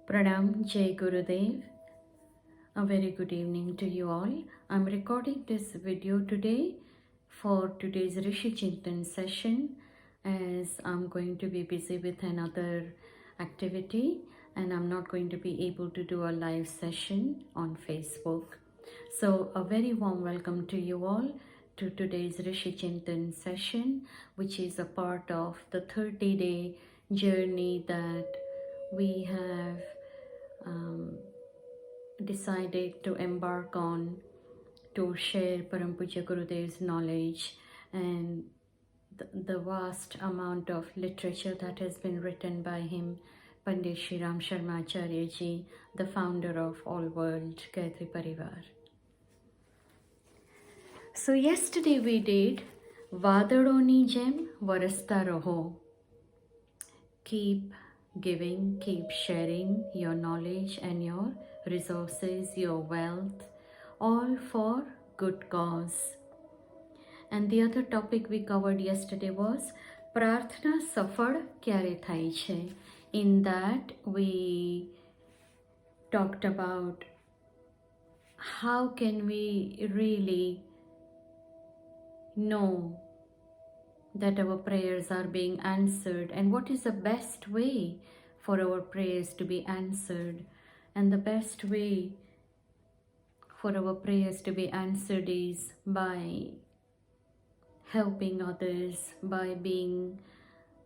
Pranam, Jai Gurudev. A very good evening to you all. I'm recording this video today for today's Rishi Chintan session as I'm going to be busy with another activity and I'm not going to be able to do a live session on Facebook. So a very warm welcome to you all to today's Rishi Chintan session, which is a part of the 30-day journey that we have decided to embark on to share Param Pujya Gurudev's knowledge and the vast amount of literature that has been written by him, Pandit Shri Ram Sharma Acharya Ji, the founder of All World Gayatri Parivar. So yesterday we did Vadaloni Jem Varasta Raho. Keep giving, keep sharing your knowledge and your resources, your wealth, all for good cause. And the other topic we covered yesterday was Prarthna Safal Kyare Thai Che. In that we talked about how can we really know that our prayers are being answered and what is the best way for our prayers to be answered. And the best way for our prayers to be answered is by helping others, by being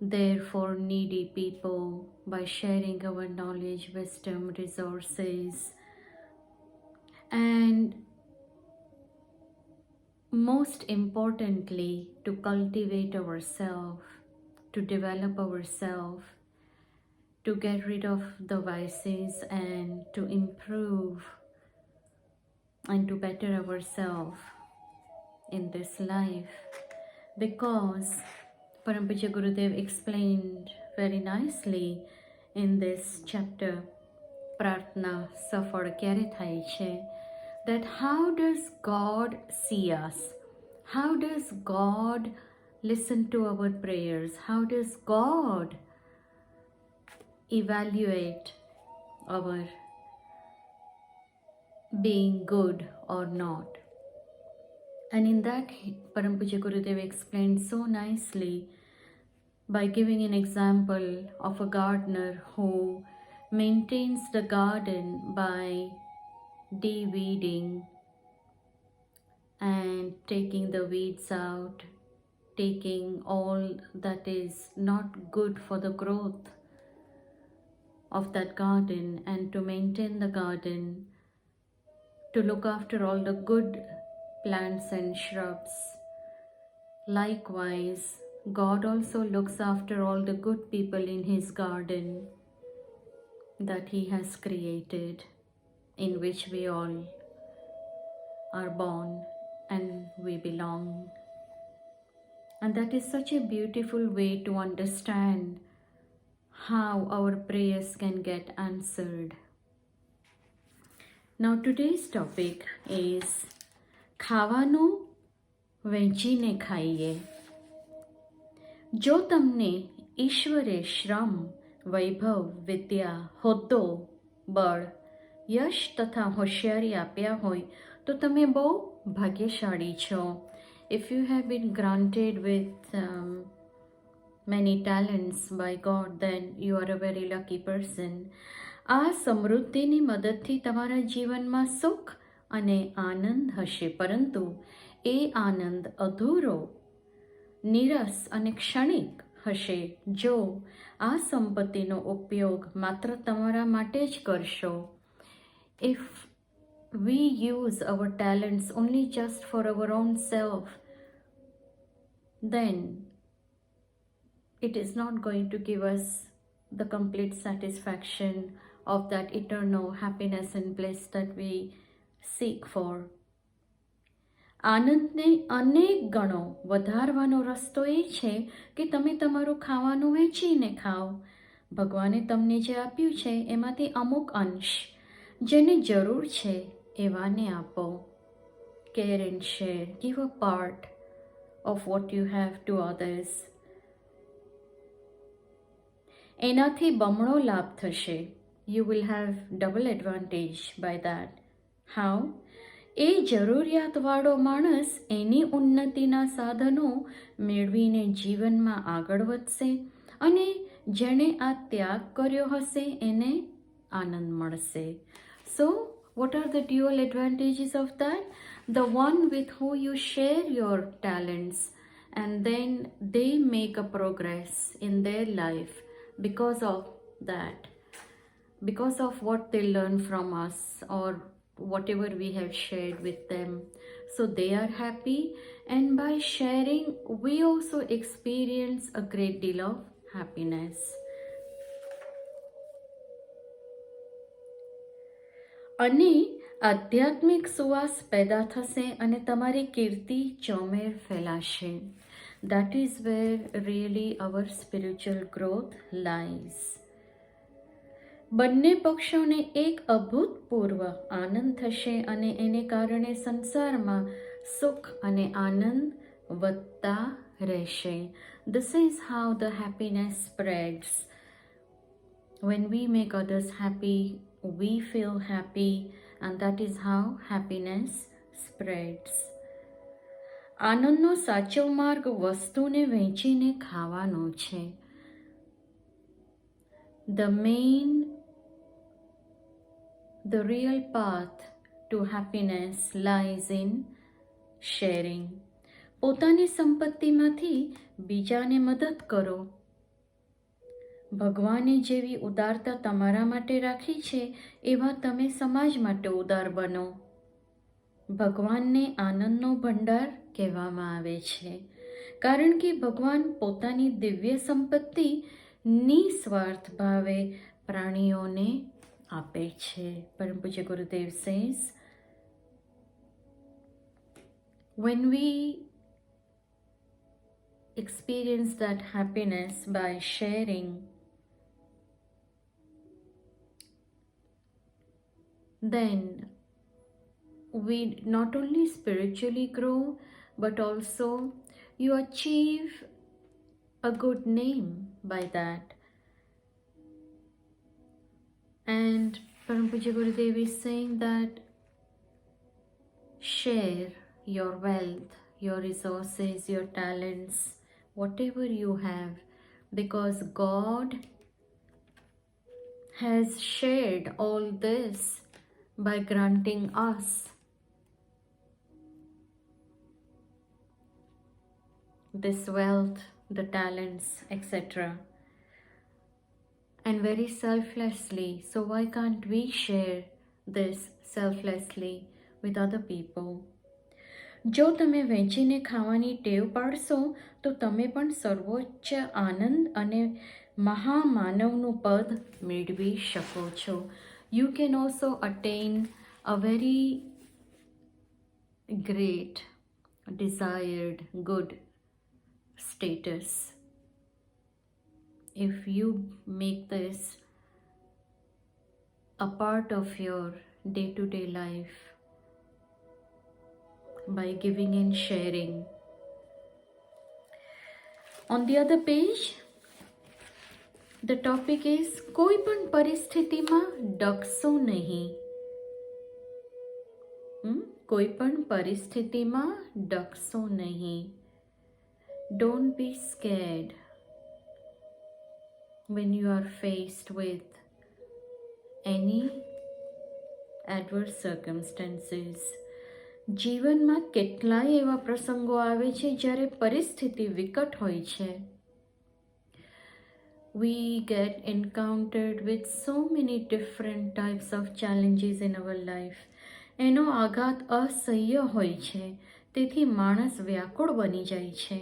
there for needy people, by sharing our knowledge, wisdom, resources, and most importantly, to cultivate ourselves, to develop ourselves, to get rid of the vices and to improve and to better ourselves in this life. Because Param Pujya Gurudev explained very nicely in this chapter, Prarthna Safal Kyare Thai Che, that how does God see us? How does God listen to our prayers? How does God evaluate our being good or not? And in that, Param Pujya Gurudev explained so nicely by giving an example of a gardener who maintains the garden by de-weeding and taking the weeds out, taking all that is not good for the growth of that garden, and to maintain the garden, to look after all the good plants and shrubs. Likewise, God also looks after all the good people in His garden that He has created, in which we all are born and we belong. And that is such a beautiful way to understand how our prayers can get answered. Now today's topic is ખાવાનું વહેંચીને ખાઈએ. જો તમને ઈશ્વરે શ્રમ, વૈભવ, વિદ્યા, હોદ્દો, બળ, યશ તથા હોશિયારી આપ્યા હોય તો તમે બહુ ભાગ્યશાળી છો. If you have been granted with many talents by God, then you are a very lucky person. આ સમૃદ્ધિની મદદથી તમારા જીવનમાં સુખ અને આનંદ હશે, પરંતુ એ આનંદ અધૂરો, નીરસ અને ક્ષણિક હશે જો આ સંપત્તિનો ઉપયોગ માત્ર તમારા માટે જ કરશો. If we use our talents only just for our own self, then it is not going to give us the complete satisfaction of that eternal happiness and bliss that we seek for. આનંદને અનેક ગણો વધારવાનો રસ્તો એ છે કે તમે તમારું ખાવાનું વહેંચીને ખાઓ. ભગવાને તમને જે આપ્યું છે એમાંથી અમુક અંશ જેને જરૂર છે એવાને આપો. Care and share. Give a part of what you have to others. એનાથી બમણો લાભ થશે. you will have double advantage by that. How? એ જરૂરિયાતવાળો માણસ એની ઉન્નતિના સાધનો મેળવીને જીવનમાં આગળ વધશે અને જેણે આ ત્યાગ કર્યો હશે એને આનંદ મળશે. So, what are the dual advantages of that? The one with who you share your talents and then they make a progress in their life because of that, because of what they learn from us or whatever we have shared with them. So they are happy, and by sharing we also experience a great deal of happiness. અને આધ્યાત્મિક સુવાસ પેદા થશે અને તમારી કીર્તિ ચોમેર ફેલાશે. That is where really our spiritual growth lies. બંને પક્ષોને એક અભૂતપૂર્વ આનંદ થશે અને એને કારણે સંસારમાં સુખ અને આનંદ વધતા રહેશે. This is how the happiness spreads. When we make others happy, we feel happy, and that is how happiness spreads. આનંદનો સાચો માર્ગ વસ્તુને વહેંચીને ખાવાનો છે. The real path to happiness lies in sharing. પોતાની સંપત્તિમાંથી બીજાને મદદ કરો. ભગવાને જેવી ઉદારતા તમારા માટે રાખી છે એવા તમે સમાજ માટે ઉદાર બનો. ભગવાનને આનંદનો ભંડાર કહેવામાં આવે છે કારણ કે ભગવાન પોતાની દિવ્ય સંપત્તિ નિસ્વાર્થ ભાવે પ્રાણીઓને આપે છે. પરમ પૂજ્ય ગુરુદેવ says, when we experience that happiness by sharing, then we not only spiritually grow, but also you achieve a good name by that. And Param Pujya Gurudev is saying that share your wealth, your resources, your talents, whatever you have, because God has shared all this by granting us this wealth, the talents, etc. And very selflessly. So why can't we share this selflessly with other people? જો તમે વહેંચીને ખાવાની ટેવ પાડશો તો તમે પણ સર્વોચ્ચ આનંદ અને મહામાનવનું પદ મેળવી શકો છો. You can also attain a very great, desired, good status if you make this a part of your day-to-day life by giving and sharing. On the other page, the topic is કોઈ પણ પરિસ્થિતિમાં ડગશો નહીં. કોઈ પણ પરિસ્થિતિમાં ડગશો નહીં. Don't be scared when you are faced with any adverse circumstances. જીવનમાં કેટલાય એવા પ્રસંગો આવે છે જ્યારે પરિસ્થિતિ વિકટ હોય છે. We get encountered with so many different types of challenges in our life. એનો આઘાત અસહ્ય હોય છે, તેથી માણસ વ્યાકુળ બની જાય છે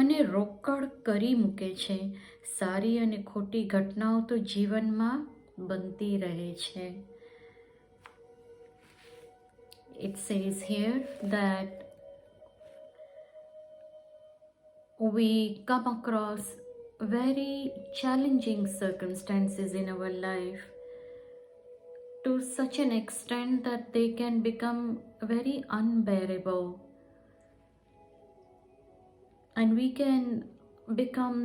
અને રોકડ કરી મૂકે છે. સારી અને ખોટી ઘટનાઓ તો જીવનમાં બનતી રહે છે. It says here that we come across very challenging circumstances in our life to such an extent that they can become very unbearable, and we can become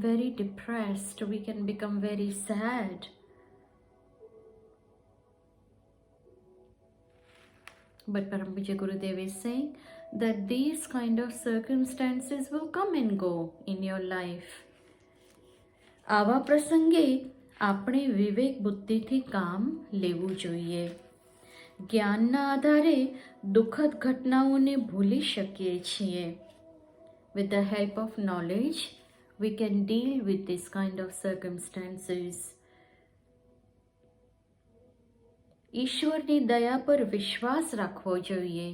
very depressed, we can become very sad. But Param Puja Gurudev is saying that these kind of circumstances will come and go in your life. આવા પ્રસંગે આપણે વિવેક બુદ્ધિથી કામ લેવું જોઈએ. જ્ઞાનના આધારે દુઃખદ ઘટનાઓને ભૂલી શકીએ છીએ. With the help of knowledge, we can deal with this kind of circumstances. ઈશ્વરની દયા પર વિશ્વાસ રાખવો જોઈએ.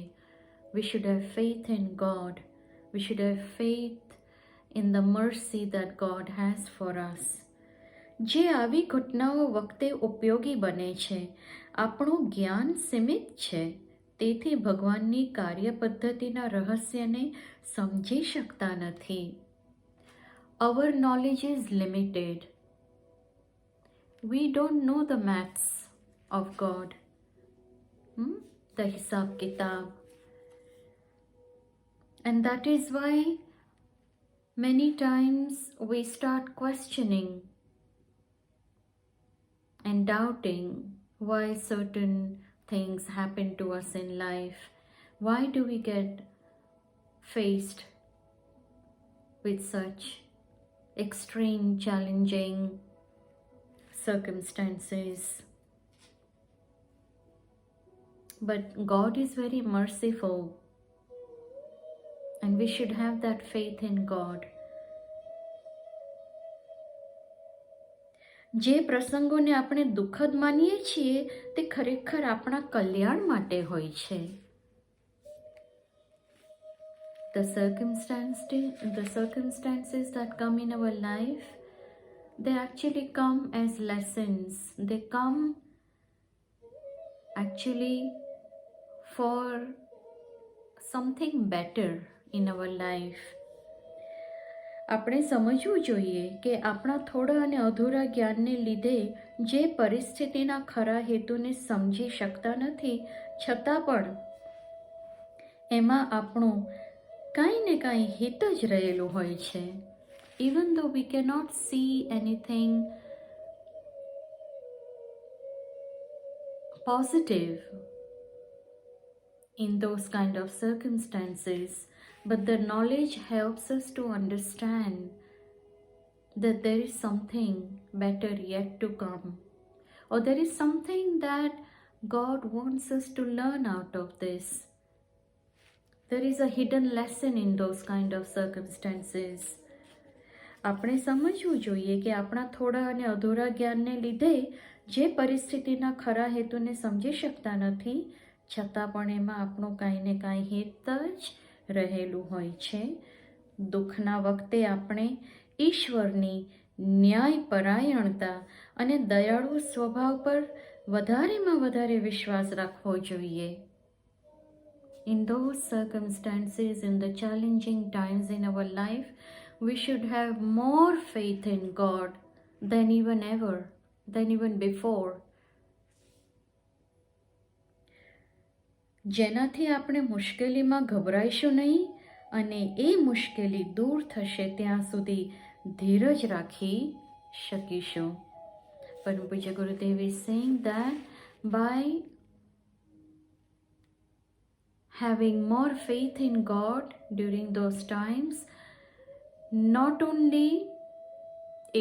We should have faith in God. We should have faith in the mercy that God has for us. જે આવી ઘટનાઓ વખતે ઉપયોગી બને છે. આપણું જ્ઞાન સીમિત છે, તેથી ભગવાનની કાર્યપદ્ધતિના રહસ્યને સમજી શકતા નથી. Our knowledge is limited. We don't know the maths of God, the hisab kitab. And that is why many times we start questioning and doubting why certain things happen to us in life. Why do we get faced with such extreme, challenging circumstances? But God is very merciful, and we should have that faith in God. જે પ્રસંગોને આપણે દુઃખદ માનીએ છીએ તે ખરેખર આપણા કલ્યાણ માટે હોય છે. The circumstances that come in our life, they actually come as lessons. They come actually for something better in our life. આપણે સમજવું જોઈએ કે આપણા થોડા અને અધૂરા જ્ઞાનને લીધે જે પરિસ્થિતિના ખરા હેતુને સમજી શકતા નથી, છતાં પણ એમાં આપણું કાંઈ ને કાંઈ હિત જ રહેલું હોય છે. Even though we cannot see anything positive in those kind of circumstances, but the knowledge helps us to understand that there is something better yet to come, or there is something that God wants us to learn out of this. There is a hidden lesson in those kind of circumstances. આપણે સમજવું જોઈએ કે આપણા થોડા અને અધૂરા જ્ઞાનને લીધે જે પરિસ્થિતિના ખરા હેતુને સમજી શકતા નથી, છતાં પણ એમાં આપણું કાંઈ ને કાંઈ હિત જ રહેલું હોય છે. દુઃખના વખતે આપણે ઈશ્વરની ન્યાયપરાયણતા અને દયાળુ સ્વભાવ પર વધારેમાં વધારે વિશ્વાસ રાખવો જોઈએ. In those circumstances, in the challenging times in our life, we should have more faith in God than even before. જેનાથી આપણે મુશ્કેલીમાં ઘબરાઈશું નહીં અને એ મુશ્કેલી દૂર થશે ત્યાં સુધી ધીરજ રાખી શકીશું. પરમ પૂજ્ય ગુરુદેવ is saying that by having more faith in God during those times, not only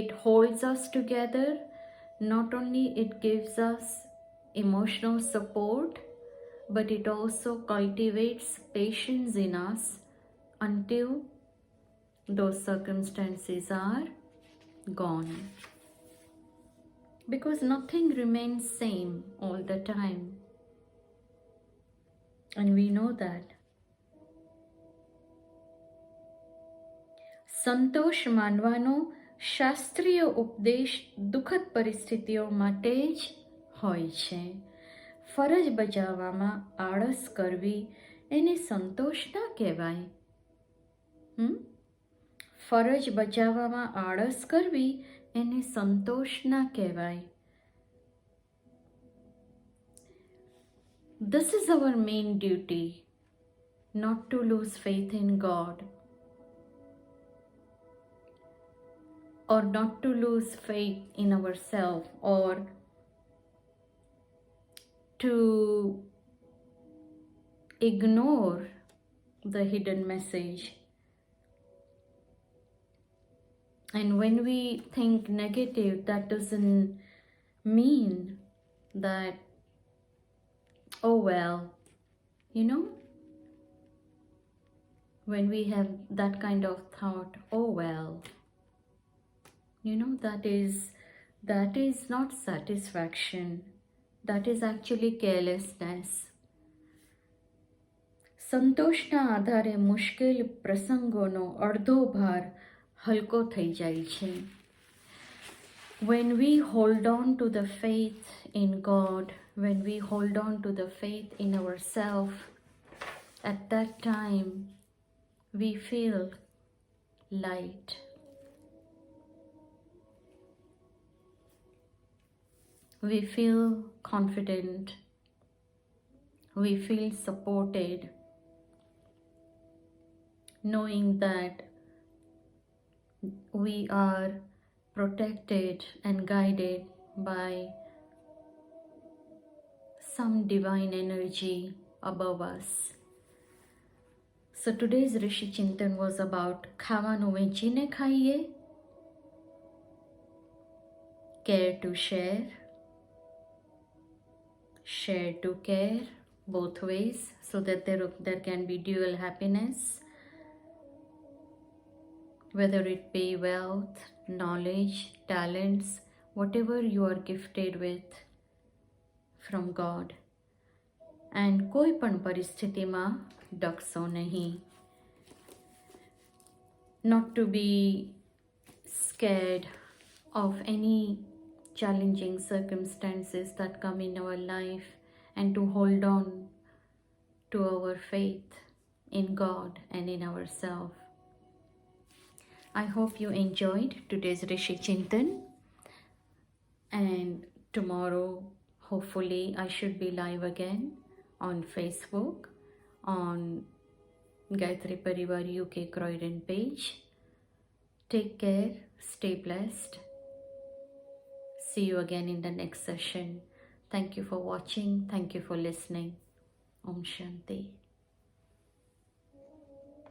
it holds us together, not only it gives us emotional support, but it also cultivates patience in us until those circumstances are gone. Because nothing remains same all the time. And we know that. સંતોષ માનવાનો શાસ્ત્રીય ઉપદેશ દુઃખદ પરિસ્થિતિઓ માટે જ હોય છે. ફરજ બજાવવામાં આળસ કરવી એને સંતોષ ના કહેવાય. ફરજ બજાવવામાં આળસ કરવી એને સંતોષ ના કહેવાય. This is our main duty, not to lose faith in God, or not to lose faith in ourselves, or to ignore the hidden message. And when we think negative, that doesn't mean that, oh well, you know, when we have that kind of thought, oh well, you know, that is not satisfaction. That is actually carelessness. સંતોષના આધારે મુશ્કેલ પ્રસંગોનો અડધો ભાર હલકો થઈ જાય છે. When we hold on to the faith in God, when we hold on to the faith in ourselves, at that time we feel light. We feel confident. We feel supported, knowing that we are protected and guided by some divine energy above us. So today's Rishi Chintan was about ખાવાનું વેચીને ખાઈએ, care to share, share to care, both ways, so that there can be dual happiness, whether it be wealth, knowledge, talents, whatever you are gifted with from God. And કોઈ પણ પરિસ્થિતિમાં ડગશો નહીં. Not to be scared of any challenging circumstances that come in our life, and to hold on to our faith in God and in ourselves. I hope you enjoyed today's Rishi Chintan, and tomorrow hopefully I should be live again on Facebook, on Gayatri Parivar UK Croydon page. Take care, stay blessed. See you again in the next session. Thank you for watching. Thank you for listening. Om Shanti.